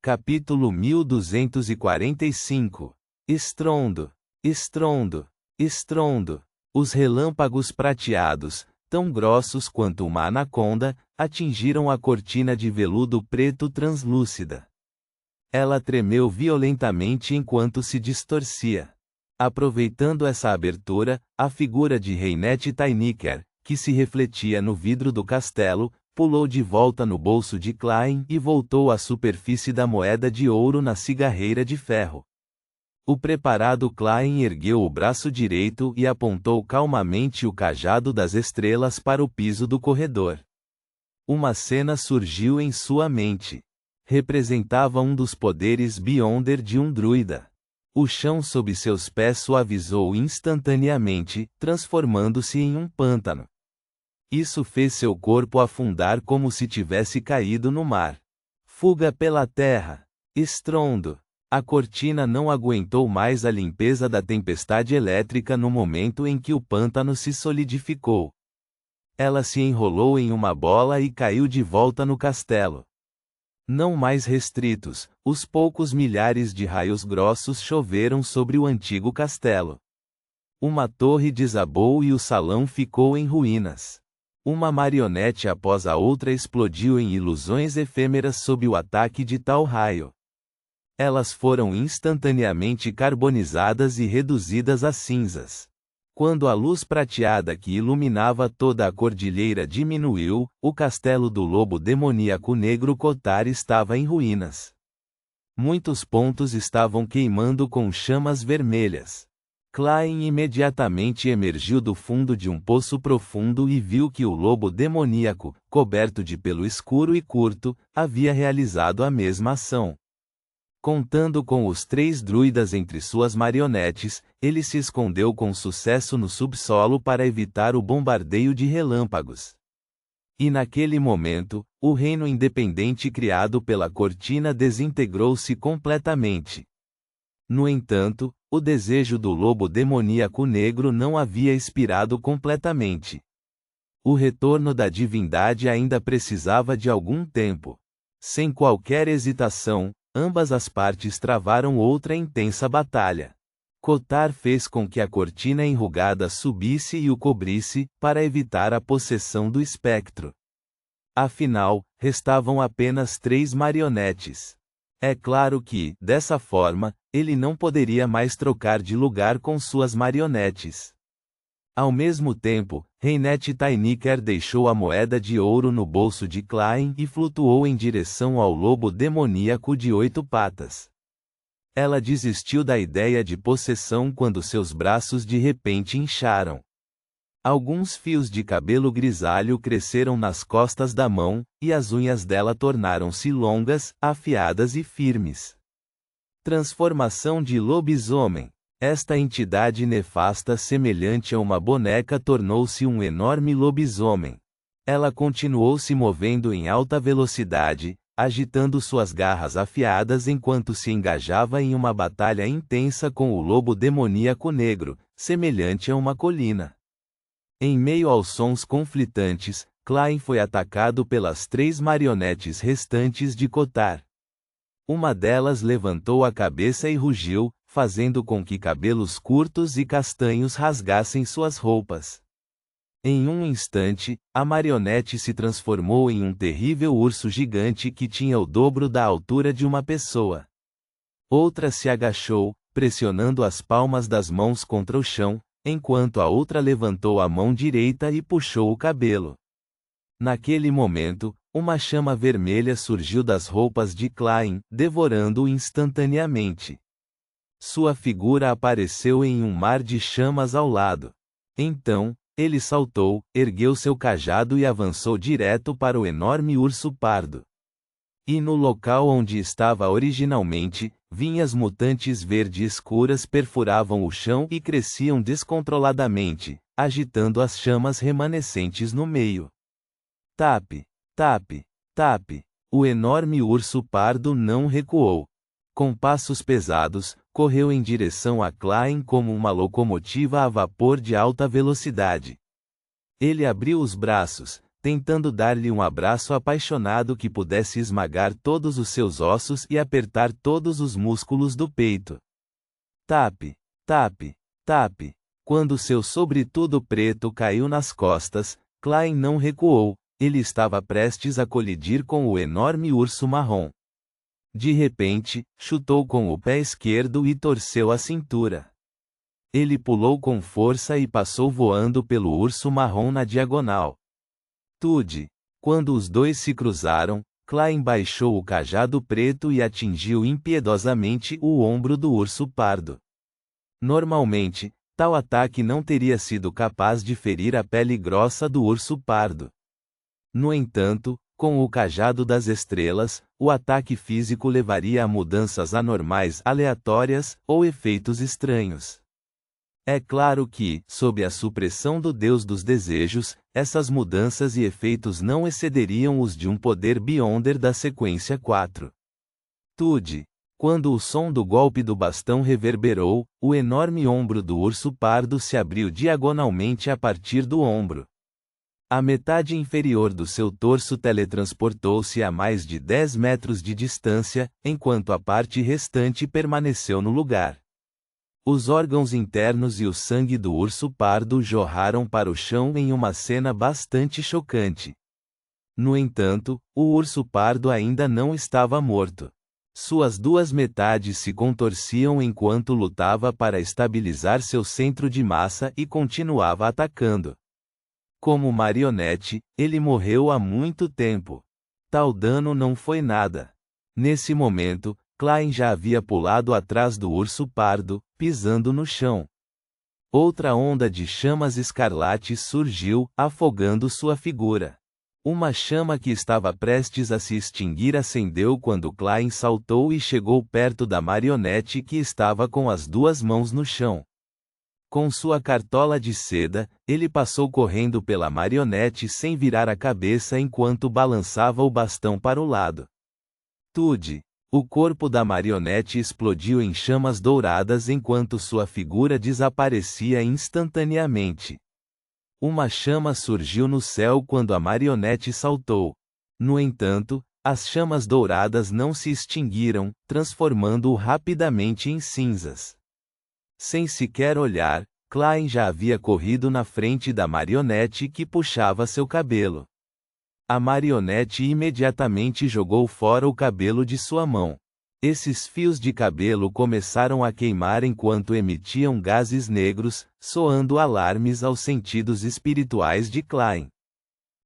Capítulo 1245. Estrondo, estrondo, estrondo. Os relâmpagos prateados, tão grossos quanto uma anaconda, atingiram a cortina de veludo preto translúcida. Ela tremeu violentamente enquanto se distorcia. Aproveitando essa abertura, a figura de Reinette Tyniker, que se refletia no vidro do castelo, pulou de volta no bolso de Klein e voltou à superfície da moeda de ouro na cigarreira de ferro. O preparado Klein ergueu o braço direito e apontou calmamente o cajado das estrelas para o piso do corredor. Uma cena surgiu em sua mente. Representava um dos poderes Beyonder de um druida. O chão sob seus pés suavizou instantaneamente, transformando-se em um pântano. Isso fez seu corpo afundar como se tivesse caído no mar. Fuga pela terra. Estrondo. A cortina não aguentou mais a limpeza da tempestade elétrica no momento em que o pântano se solidificou. Ela se enrolou em uma bola e caiu de volta no castelo. Não mais restritos, os poucos milhares de raios grossos choveram sobre o antigo castelo. Uma torre desabou e o salão ficou em ruínas. Uma marionete após a outra explodiu em ilusões efêmeras sob o ataque de tal raio. Elas foram instantaneamente carbonizadas e reduzidas a cinzas. Quando a luz prateada que iluminava toda a cordilheira diminuiu, o castelo do lobo demoníaco negro Kotar estava em ruínas. Muitos pontos estavam queimando com chamas vermelhas. Klein imediatamente emergiu do fundo de um poço profundo e viu que o lobo demoníaco, coberto de pelo escuro e curto, havia realizado a mesma ação. Contando com os 3 druidas entre suas marionetes, ele se escondeu com sucesso no subsolo para evitar o bombardeio de relâmpagos. E naquele momento, o reino independente criado pela cortina desintegrou-se completamente. No entanto, o desejo do lobo demoníaco negro não havia expirado completamente. O retorno da divindade ainda precisava de algum tempo. Sem qualquer hesitação, ambas as partes travaram outra intensa batalha. Kotar fez com que a cortina enrugada subisse e o cobrisse, para evitar a possessão do espectro. Afinal, restavam apenas 3 marionetes. É claro que, dessa forma, ele não poderia mais trocar de lugar com suas marionetes. Ao mesmo tempo, Reinette Tyniker deixou a moeda de ouro no bolso de Klein e flutuou em direção ao lobo demoníaco de 8 patas. Ela desistiu da ideia de possessão quando seus braços de repente incharam. Alguns fios de cabelo grisalho cresceram nas costas da mão, e as unhas dela tornaram-se longas, afiadas e firmes. Transformação de lobisomem. Esta entidade nefasta semelhante a uma boneca tornou-se um enorme lobisomem. Ela continuou se movendo em alta velocidade, agitando suas garras afiadas enquanto se engajava em uma batalha intensa com o lobo demoníaco negro, semelhante a uma colina. Em meio aos sons conflitantes, Klein foi atacado pelas 3 marionetes restantes de Kotar. Uma delas levantou a cabeça e rugiu, fazendo com que cabelos curtos e castanhos rasgassem suas roupas. Em um instante, a marionete se transformou em um terrível urso gigante que tinha o dobro da altura de uma pessoa. Outra se agachou, pressionando as palmas das mãos contra o chão, enquanto a outra levantou a mão direita e puxou o cabelo. Naquele momento, uma chama vermelha surgiu das roupas de Klein, devorando-o instantaneamente. Sua figura apareceu em um mar de chamas ao lado. Então, ele saltou, ergueu seu cajado e avançou direto para o enorme urso pardo. E no local onde estava originalmente, vinhas mutantes verde escuras perfuravam o chão e cresciam descontroladamente, agitando as chamas remanescentes no meio. Tap, tap, tap. O enorme urso pardo não recuou. Com passos pesados, correu em direção a Klein como uma locomotiva a vapor de alta velocidade. Ele abriu os braços, tentando dar-lhe um abraço apaixonado que pudesse esmagar todos os seus ossos e apertar todos os músculos do peito. Tape, tape, tape. Quando seu sobretudo preto caiu nas costas, Klein não recuou, ele estava prestes a colidir com o enorme urso marrom. De repente, chutou com o pé esquerdo e torceu a cintura. Ele pulou com força e passou voando pelo urso marrom na diagonal. Tude. Quando os dois se cruzaram, Klein baixou o cajado preto e atingiu impiedosamente o ombro do urso pardo. Normalmente, tal ataque não teria sido capaz de ferir a pele grossa do urso pardo. No entanto, com o cajado das estrelas, o ataque físico levaria a mudanças anormais aleatórias ou efeitos estranhos. É claro que, sob a supressão do Deus dos desejos, essas mudanças e efeitos não excederiam os de um poder Beyonder da sequência 4. Tude. Quando o som do golpe do bastão reverberou, o enorme ombro do urso pardo se abriu diagonalmente a partir do ombro. A metade inferior do seu torso teletransportou-se a mais de 10 metros de distância, enquanto a parte restante permaneceu no lugar. Os órgãos internos e o sangue do urso pardo jorraram para o chão em uma cena bastante chocante. No entanto, o urso pardo ainda não estava morto. Suas duas metades se contorciam enquanto lutava para estabilizar seu centro de massa e continuava atacando. Como marionete, ele morreu há muito tempo. Tal dano não foi nada. Nesse momento, Klein já havia pulado atrás do urso pardo, pisando no chão. Outra onda de chamas escarlates surgiu, afogando sua figura. Uma chama que estava prestes a se extinguir acendeu quando Klein saltou e chegou perto da marionete que estava com as duas mãos no chão. Com sua cartola de seda, ele passou correndo pela marionete sem virar a cabeça enquanto balançava o bastão para o lado. Tude. O corpo da marionete explodiu em chamas douradas enquanto sua figura desaparecia instantaneamente. Uma chama surgiu no céu quando a marionete saltou. No entanto, as chamas douradas não se extinguiram, transformando-o rapidamente em cinzas. Sem sequer olhar, Klein já havia corrido na frente da marionete que puxava seu cabelo. A marionete imediatamente jogou fora o cabelo de sua mão. Esses fios de cabelo começaram a queimar enquanto emitiam gases negros, soando alarmes aos sentidos espirituais de Klein.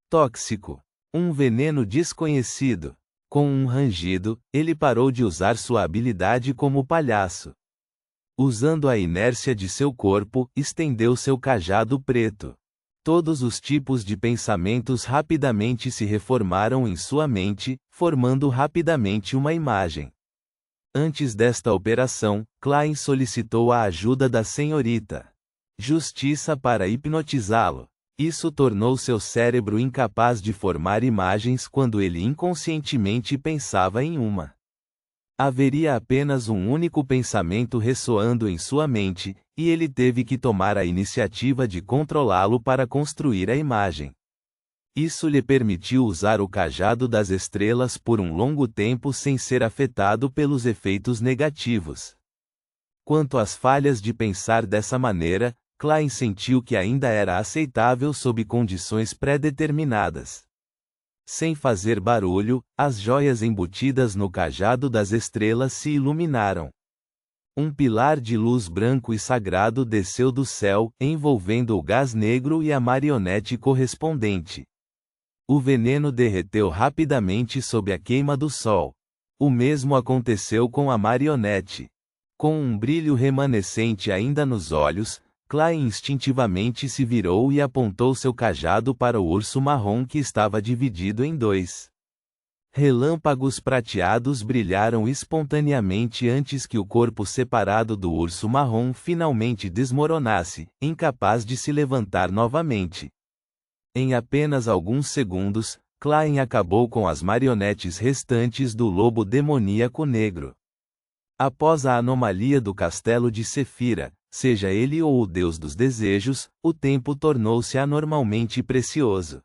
Tóxico. Um veneno desconhecido. Com um rangido, ele parou de usar sua habilidade como palhaço. Usando a inércia de seu corpo, estendeu seu cajado preto. Todos os tipos de pensamentos rapidamente se reformaram em sua mente, formando rapidamente uma imagem. Antes desta operação, Klein solicitou a ajuda da senhorita Justiça para hipnotizá-lo. Isso tornou seu cérebro incapaz de formar imagens quando ele inconscientemente pensava em uma. Haveria apenas um único pensamento ressoando em sua mente, e ele teve que tomar a iniciativa de controlá-lo para construir a imagem. Isso lhe permitiu usar o cajado das estrelas por um longo tempo sem ser afetado pelos efeitos negativos. Quanto às falhas de pensar dessa maneira, Klein sentiu que ainda era aceitável sob condições pré-determinadas. Sem fazer barulho, as joias embutidas no cajado das estrelas se iluminaram. Um pilar de luz branco e sagrado desceu do céu, envolvendo o gás negro e a marionete correspondente. O veneno derreteu rapidamente sob a queima do sol. O mesmo aconteceu com a marionete. Com um brilho remanescente ainda nos olhos, Klein instintivamente se virou e apontou seu cajado para o urso marrom que estava dividido em dois. Relâmpagos prateados brilharam espontaneamente antes que o corpo separado do urso marrom finalmente desmoronasse, incapaz de se levantar novamente. Em apenas alguns segundos, Klein acabou com as marionetes restantes do lobo demoníaco negro. Após a anomalia do castelo de Sefira, seja ele ou o deus dos desejos, o tempo tornou-se anormalmente precioso.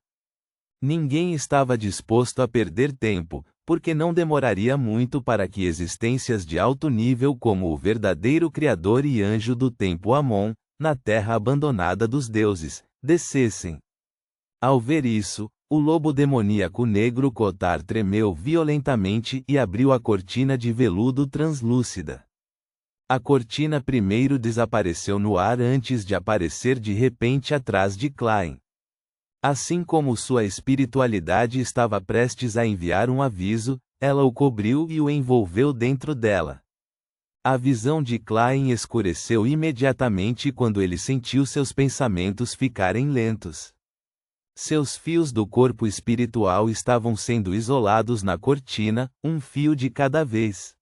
Ninguém estava disposto a perder tempo, porque não demoraria muito para que existências de alto nível como o verdadeiro Criador e Anjo do Tempo Amon, na terra abandonada dos deuses, descessem. Ao ver isso, o lobo demoníaco negro Kotar tremeu violentamente e abriu a cortina de veludo translúcida. A cortina primeiro desapareceu no ar antes de aparecer de repente atrás de Klein. Assim como sua espiritualidade estava prestes a enviar um aviso, ela o cobriu e o envolveu dentro dela. A visão de Klein escureceu imediatamente quando ele sentiu seus pensamentos ficarem lentos. Seus fios do corpo espiritual estavam sendo isolados na cortina, um fio de cada vez.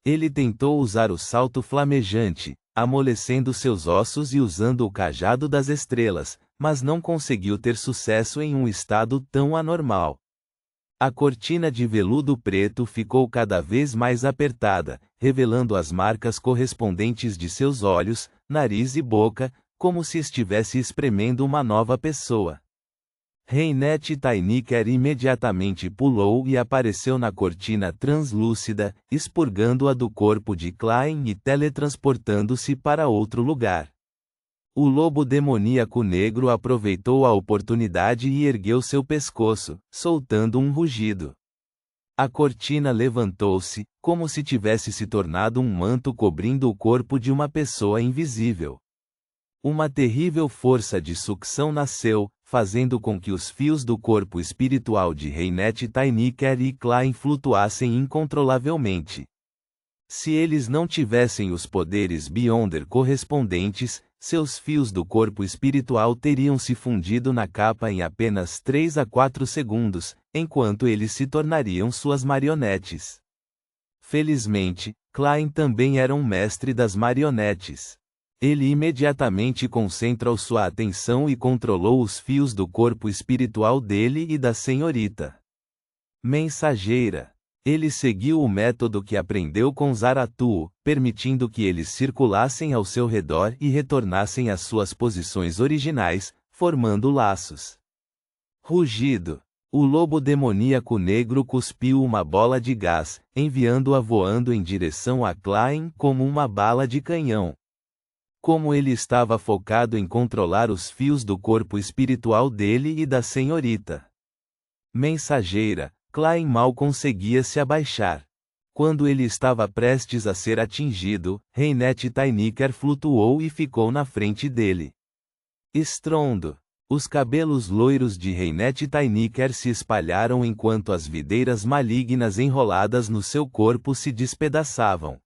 Ele tentou usar o salto flamejante, amolecendo seus ossos e usando o cajado das estrelas, mas não conseguiu ter sucesso em um estado tão anormal. A cortina de veludo preto ficou cada vez mais apertada, revelando as marcas correspondentes de seus olhos, nariz e boca, como se estivesse espremendo uma nova pessoa. Reinet Tainiker imediatamente pulou e apareceu na cortina translúcida, expurgando-a do corpo de Klein e teletransportando-se para outro lugar. O lobo demoníaco negro aproveitou a oportunidade e ergueu seu pescoço, soltando um rugido. A cortina levantou-se, como se tivesse se tornado um manto cobrindo o corpo de uma pessoa invisível. Uma terrível força de sucção nasceu, fazendo com que os fios do corpo espiritual de Reinet Tainiker e Klein flutuassem incontrolavelmente. Se eles não tivessem os poderes Beyonder correspondentes, seus fios do corpo espiritual teriam se fundido na capa em apenas 3 a 4 segundos, enquanto eles se tornariam suas marionetes. Felizmente, Klein também era um mestre das marionetes. Ele imediatamente concentrou sua atenção e controlou os fios do corpo espiritual dele e da senhorita mensageira. Ele seguiu o método que aprendeu com Zaratu, permitindo que eles circulassem ao seu redor e retornassem às suas posições originais, formando laços. Rugido. O lobo demoníaco negro cuspiu uma bola de gás, enviando-a voando em direção a Klein como uma bala de canhão. Como ele estava focado em controlar os fios do corpo espiritual dele e da senhorita mensageira, Klein mal conseguia se abaixar. Quando ele estava prestes a ser atingido, Reinet Tainiker flutuou e ficou na frente dele. Estrondo. Os cabelos loiros de Reinet Tainiker se espalharam enquanto as videiras malignas enroladas no seu corpo se despedaçavam.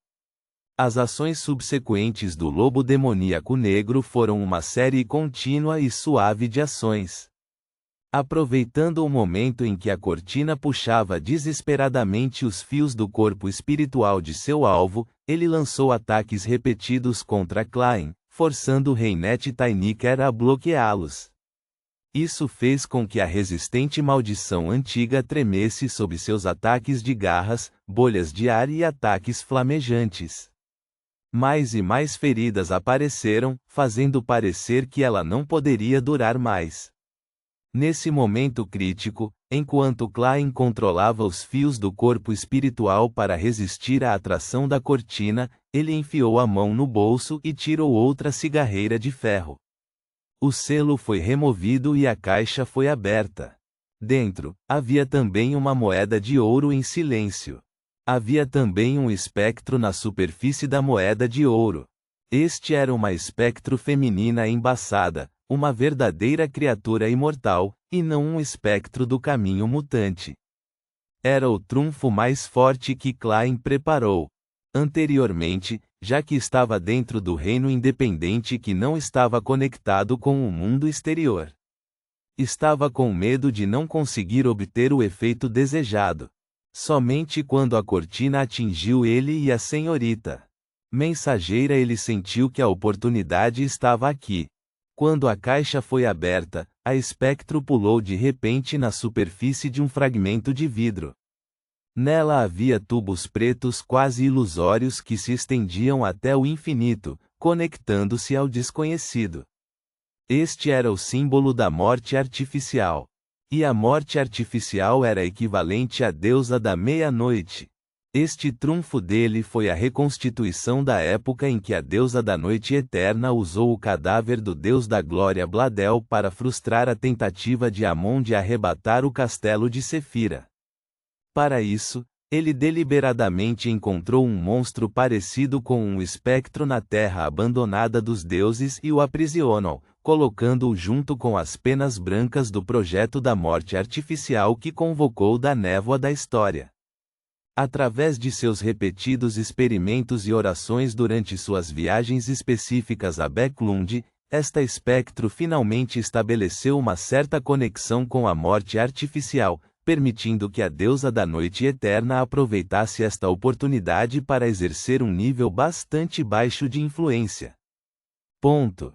As ações subsequentes do lobo demoníaco negro foram uma série contínua e suave de ações. Aproveitando o momento em que a cortina puxava desesperadamente os fios do corpo espiritual de seu alvo, ele lançou ataques repetidos contra Klein, forçando Reinet Tainiker a bloqueá-los. Isso fez com que a resistente maldição antiga tremesse sob seus ataques de garras, bolhas de ar e ataques flamejantes. Mais e mais feridas apareceram, fazendo parecer que ela não poderia durar mais. Nesse momento crítico, enquanto Klein controlava os fios do corpo espiritual para resistir à atração da cortina, ele enfiou a mão no bolso e tirou outra cigarreira de ferro. O selo foi removido e a caixa foi aberta. Dentro, havia também uma moeda de ouro em silêncio. Havia também um espectro na superfície da moeda de ouro. Este era uma espectro feminina embaçada, uma verdadeira criatura imortal, e não um espectro do caminho mutante. Era o trunfo mais forte que Klein preparou. Anteriormente, já que estava dentro do reino independente que não estava conectado com o mundo exterior. Estava com medo de não conseguir obter o efeito desejado. Somente quando a cortina atingiu ele e a senhorita mensageira ele sentiu que a oportunidade estava aqui. Quando a caixa foi aberta, a espectro pulou de repente na superfície de um fragmento de vidro. Nela havia tubos pretos quase ilusórios que se estendiam até o infinito, conectando-se ao desconhecido. Este era o símbolo da morte artificial. e a morte artificial era equivalente à deusa da meia-noite. Este trunfo dele foi a reconstituição da época em que a deusa da noite eterna usou o cadáver do deus da glória Bladel para frustrar a tentativa de Amon de arrebatar o castelo de Sefira. Para isso, ele deliberadamente encontrou um monstro parecido com um espectro na terra abandonada dos deuses e o aprisionou, colocando-o junto com as penas brancas do projeto da morte artificial que convocou da névoa da história. Através de seus repetidos experimentos e orações durante suas viagens específicas a Backlund, esta espectro finalmente estabeleceu uma certa conexão com a morte artificial, permitindo que a deusa da noite eterna aproveitasse esta oportunidade para exercer um nível bastante baixo de influência. Ponto.